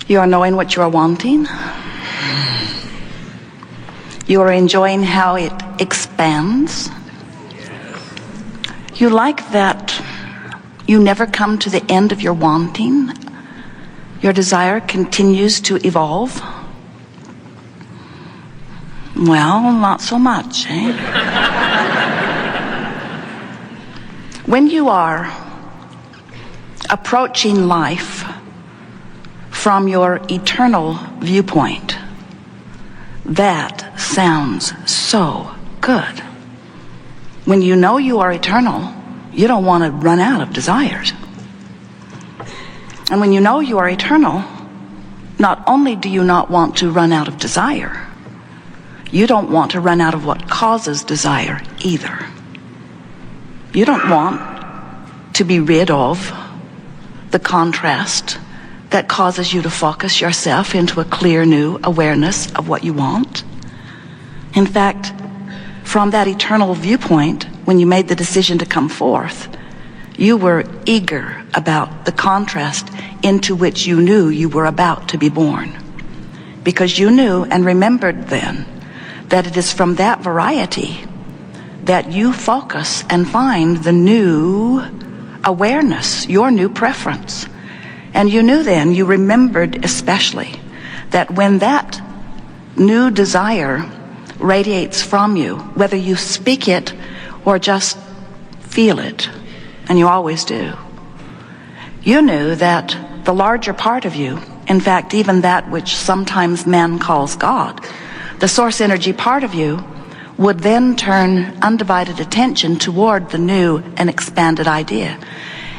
You are knowing what you are wanting. You are enjoying how it expands. You like that you never come to the end of your wanting. Your desire continues to evolve. Well, not so much, eh? When you are approaching life from your eternal viewpoint, that sounds so good. When you know you are eternal, you don't want to run out of desires. And when you know you are eternal, not only do you not want to run out of desire, you don't want to run out of what causes desire either. You don't want to be rid of the contrast that causes you to focus yourself into a clear new awareness of what you want. In fact, from that eternal viewpoint, when you made the decision to come forth, you were eager about the contrast into which you knew you were about to be born. Because you knew and remembered then that it is from that variety that you focus and find the new awareness, your new preference. And you knew then, you remembered especially, that when that new desire radiates from you, whether you speak it or just feel it, and you always do, you knew that the larger part of you, in fact, even that which sometimes man calls God, the source energy part of you, would then turn undivided attention toward the new and expanded idea.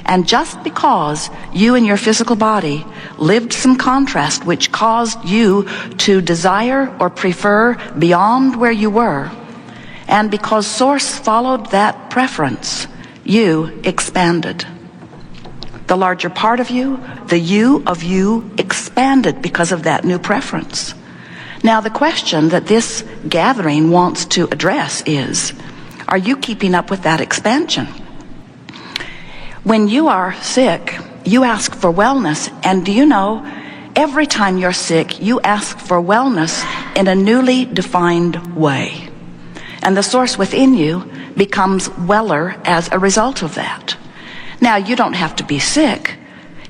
And just because you in your physical body lived some contrast which caused you to desire or prefer beyond where you were, and because Source followed that preference, you expanded. The larger part of you, the you of you, expanded because of that new preference. Now the question that this gathering wants to address is, are you keeping up with that expansion? When you are sick, you ask for wellness, and do you know, every time you're sick, you ask for wellness in a newly defined way. And the source within you becomes weller as a result of that. Now, you don't have to be sick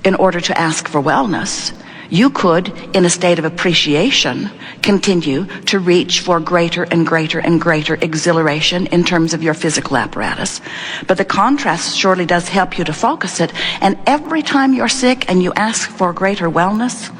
in order to ask for wellness. You could, in a state of appreciation, continue to reach for greater and greater and greater exhilaration in terms of your physical apparatus. But the contrast surely does help you to focus it. And every time you're sick and you ask for greater wellness,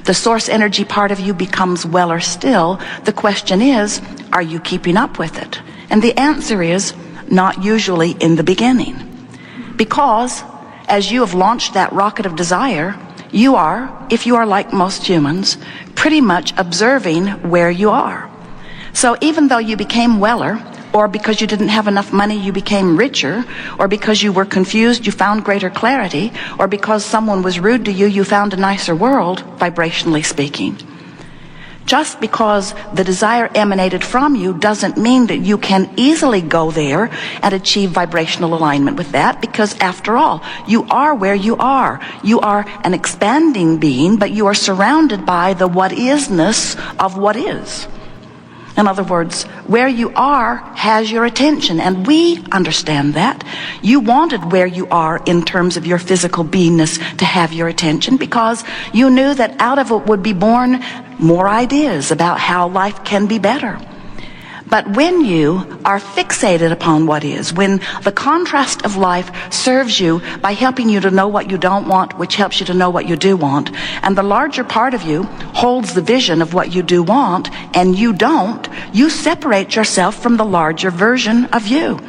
the source energy part of you becomes weller still. The question is, are you keeping up with it? And the answer is, not usually in the beginning. Because as you have launched that rocket of desire, you are, if you are like most humans, pretty much observing where you are. So even though you became weller, or because you didn't have enough money you became richer, or because you were confused you found greater clarity, or because someone was rude to you you found a nicer world, vibrationally speaking. Just because the desire emanated from you doesn't mean that you can easily go there and achieve vibrational alignment with that, because after all, you are where you are. You are an expanding being, but you are surrounded by the what-isness of what is. In other words, where you are has your attention, and we understand that. You wanted where you are in terms of your physical beingness to have your attention, because you knew that out of it would be born more ideas about how life can be better. But when you are fixated upon what is, when the contrast of life serves you by helping you to know what you don't want, which helps you to know what you do want, and the larger part of you holds the vision of what you do want, and you don't, you separate yourself from the larger version of you.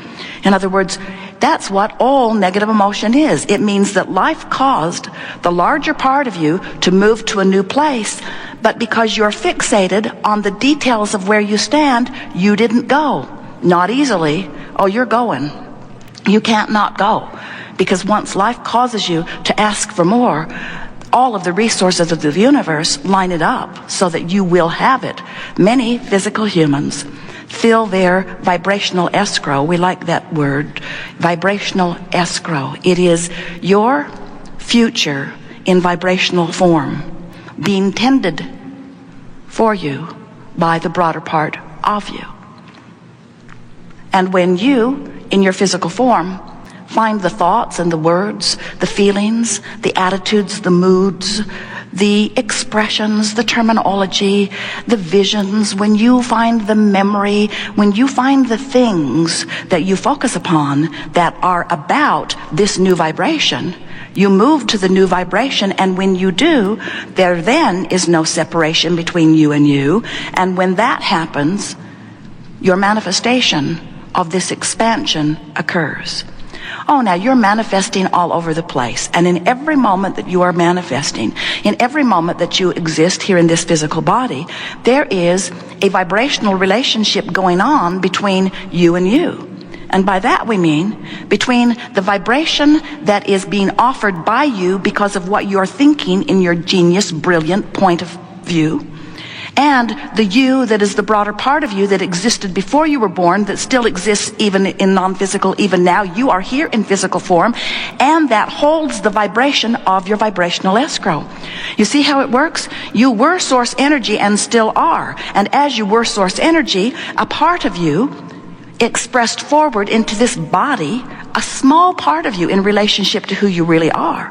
In other words, that's what all negative emotion is. It means that life caused the larger part of you to move to a new place, but because you're fixated on the details of where you stand, you didn't go. Not easily. Oh, you're going. You can't not go. Because once life causes you to ask for more, all of the resources of the universe line it up so that you will have it. Many physical humans fill their vibrational escrow. We like that word, vibrational escrow. It is your future in vibrational form, being tended for you by the broader part of you. And when you, in your physical form, find the thoughts and the words, the feelings, the attitudes, the moods, the expressions, the terminology, the visions, when you find the memory, when you find the things that you focus upon that are about this new vibration, you move to the new vibration, and when you do, there then is no separation between you and you. And when that happens, your manifestation of this expansion occurs. Oh, now you're manifesting all over the place. And in every moment that you are manifesting, in every moment that you exist here in this physical body, there is a vibrational relationship going on between you and you. And by that we mean between the vibration that is being offered by you because of what you're thinking in your genius, brilliant point of view, and the you that is the broader part of you that existed before you were born, that still exists even in non-physical, even now. You are here in physical form, and that holds the vibration of your vibrational escrow. You see how it works? You were source energy and still are. And as you were source energy, a part of you expressed forward into this body, a small part of you in relationship to who you really are.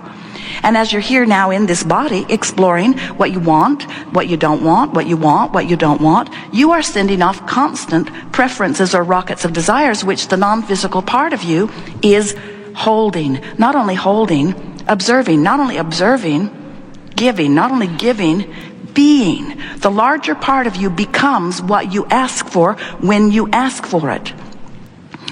And as you're here now in this body, exploring what you want, what you don't want, what you want, what you don't want, you are sending off constant preferences or rockets of desires, which the non-physical part of you is holding. Not only holding, observing, not only observing, giving, not only giving, being. The larger part of you becomes what you ask for when you ask for it.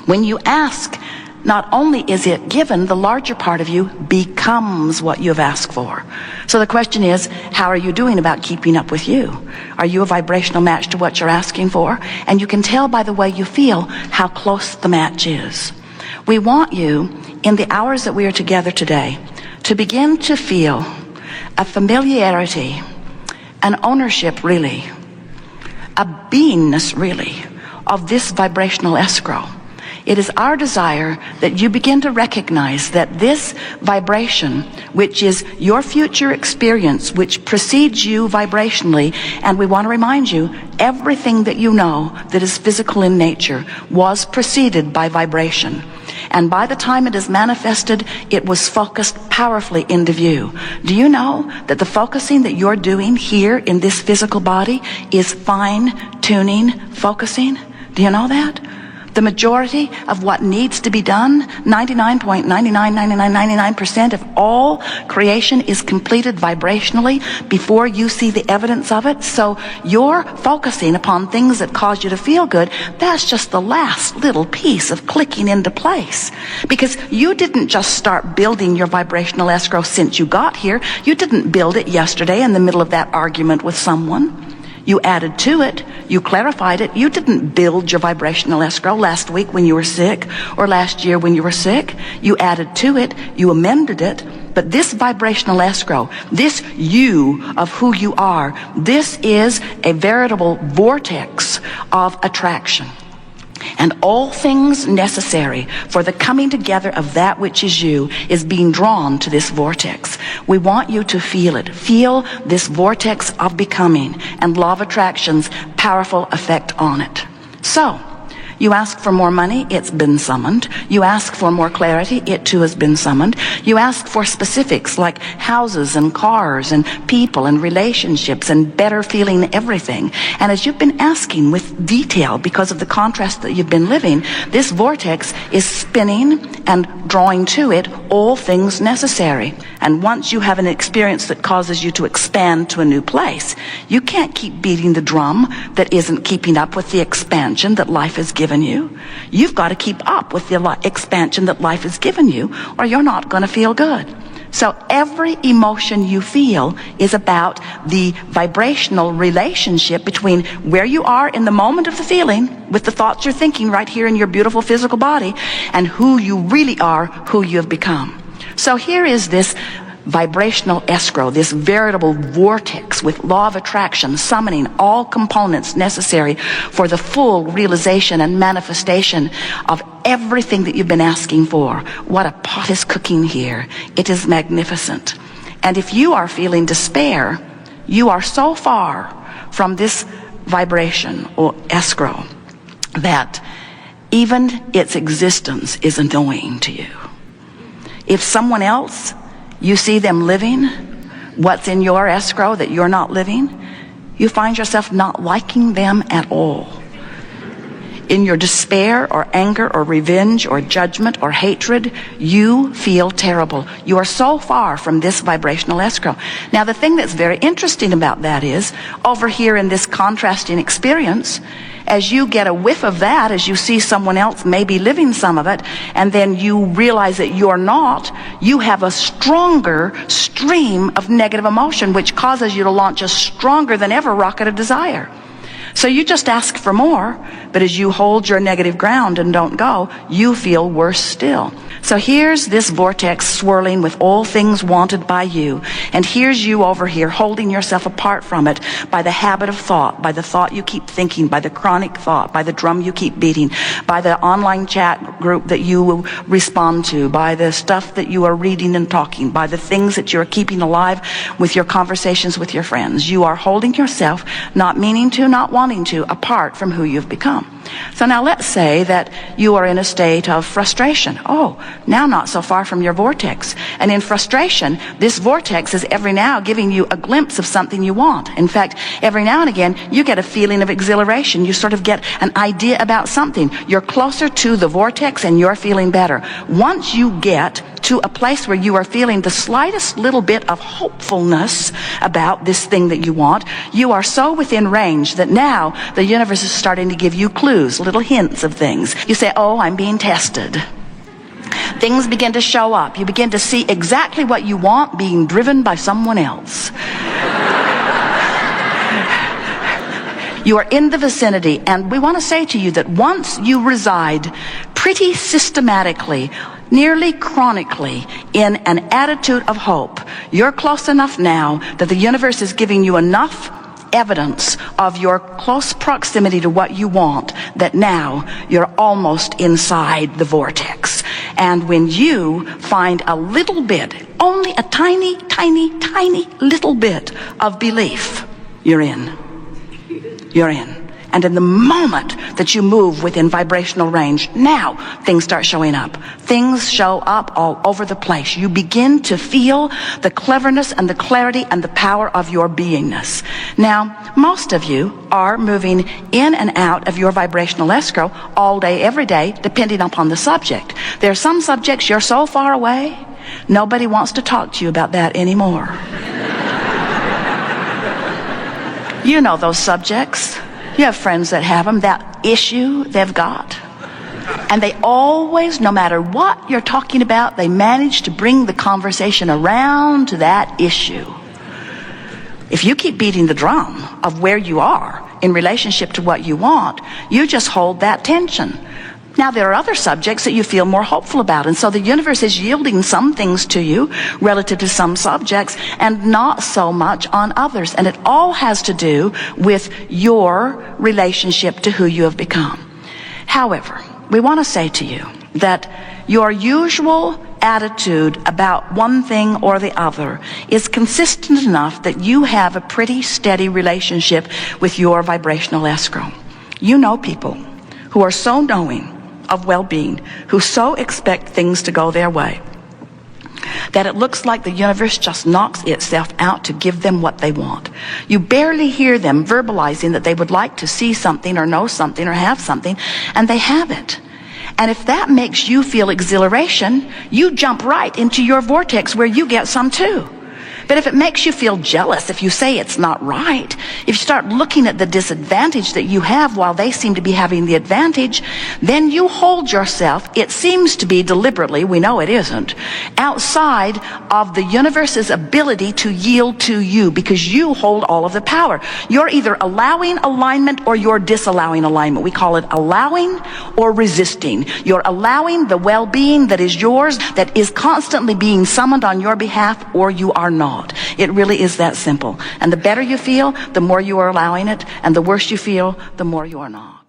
When you ask, not only is it given, the larger part of you becomes what you have asked for. So the question is, how are you doing about keeping up with you? Are you a vibrational match to what you're asking for? And you can tell by the way you feel how close the match is. We want you, in the hours that we are together today, to begin to feel a familiarity, an ownership really, a beingness really, of this vibrational escrow. It is our desire that you begin to recognize that this vibration, which is your future experience, which precedes you vibrationally, and we want to remind you, everything that you know that is physical in nature was preceded by vibration. And by the time it is manifested, it was focused powerfully into view. Do you know that the focusing that you're doing here in this physical body is fine-tuning focusing? Do you know that? The majority of what needs to be done, 99.999999% of all creation is completed vibrationally before you see the evidence of it. So you're focusing upon things that cause you to feel good. That's just the last little piece of clicking into place. Because you didn't just start building your vibrational escrow since you got here. You didn't build it yesterday in the middle of that argument with someone. You added to it, you clarified it. You didn't build your vibrational escrow last week when you were sick or last year when you were sick. You added to it, you amended it. But this vibrational escrow, this you of who you are, this is a veritable vortex of attraction. And all things necessary for the coming together of that which is you is being drawn to this vortex. We want you to feel it. Feel this vortex of becoming and law of attraction's powerful effect on it. So, you ask for more money, it's been summoned. You ask for more clarity, it too has been summoned. You ask for specifics like houses and cars and people and relationships and better feeling everything. And as you've been asking with detail because of the contrast that you've been living, this vortex is spinning and drawing to it all things necessary. And once you have an experience that causes you to expand to a new place, you can't keep beating the drum that isn't keeping up with the expansion that life has given you. You've got to keep up with the expansion that life has given you, or you're not going to feel good. So every emotion you feel is about the vibrational relationship between where you are in the moment of the feeling, with the thoughts you're thinking right here in your beautiful physical body, and who you really are, who you have become. So here is this vibrational escrow, this veritable vortex with law of attraction summoning all components necessary for the full realization and manifestation of everything that you've been asking for. What a pot is cooking here. It is magnificent. And if you are feeling despair, you are so far from this vibration or escrow that even its existence is annoying to you. If someone else, you see them living what's in your escrow that you're not living, you find yourself not liking them at all. In your despair or anger or revenge or judgment or hatred, you feel terrible. You are so far from this vibrational escrow. Now, the thing that's very interesting about that is, over here in this contrasting experience, as you get a whiff of that, as you see someone else maybe living some of it, and then you realize that you're not, you have a stronger stream of negative emotion, which causes you to launch a stronger than ever rocket of desire. So you just ask for more, but as you hold your negative ground and don't go, you feel worse still. So here's this vortex swirling with all things wanted by you, and here's you over here holding yourself apart from it by the habit of thought, by the thought you keep thinking, by the chronic thought, by the drum you keep beating, by the online chat group that you respond to, by the stuff that you are reading and talking, by the things that you're keeping alive with your conversations with your friends. You are holding yourself, not meaning to, not wanting to, apart from who you've become. So now let's say that you are in a state of frustration. Oh, now not so far from your vortex. And in frustration, this vortex is every now giving you a glimpse of something you want. In fact, every now and again, you get a feeling of exhilaration. You sort of get an idea about something. You're closer to the vortex and you're feeling better. Once you get to a place where you are feeling the slightest little bit of hopefulness about this thing that you want, you are so within range that now the universe is starting to give you clues, little hints of things. You say, oh, I'm being tested. Things begin to show up. You begin to see exactly what you want being driven by someone else. You are in the vicinity, and we want to say to you that once you reside pretty systematically, nearly chronically, in an attitude of hope, you're close enough now that the universe is giving you enough evidence of your close proximity to what you want that now you're almost inside the vortex. And when you find a little bit, only a tiny, tiny, tiny little bit of belief, you're in. You're in. And in the moment that you move within vibrational range, now things start showing up. Things show up all over the place. You begin to feel the cleverness and the clarity and the power of your beingness. Now, most of you are moving in and out of your vibrational escrow all day, every day, depending upon the subject. There are some subjects you're so far away, nobody wants to talk to you about that anymore. You know those subjects. You have friends that have them, that issue they've got. And they always, no matter what you're talking about, they manage to bring the conversation around to that issue. If you keep beating the drum of where you are in relationship to what you want, you just hold that tension. Now, there are other subjects that you feel more hopeful about, and so the universe is yielding some things to you relative to some subjects and not so much on others. And it all has to do with your relationship to who you have become. However, we want to say to you that your usual attitude about one thing or the other is consistent enough that you have a pretty steady relationship with your vibrational escrow. You know people who are so knowing of well-being, who so expect things to go their way, that it looks like the universe just knocks itself out to give them what they want. You barely hear them verbalizing that they would like to see something or know something or have something, and they have it. And if that makes you feel exhilaration, you jump right into your vortex where you get some too. But if it makes you feel jealous, if you say it's not right, if you start looking at the disadvantage that you have while they seem to be having the advantage, then you hold yourself, it seems to be deliberately, we know it isn't, outside of the universe's ability to yield to you because you hold all of the power. You're either allowing alignment or you're disallowing alignment. We call it allowing or resisting. You're allowing the well-being that is yours, that is constantly being summoned on your behalf, or you are not. It really is that simple. And the better you feel, the more you are allowing it, and the worse you feel, the more you are not.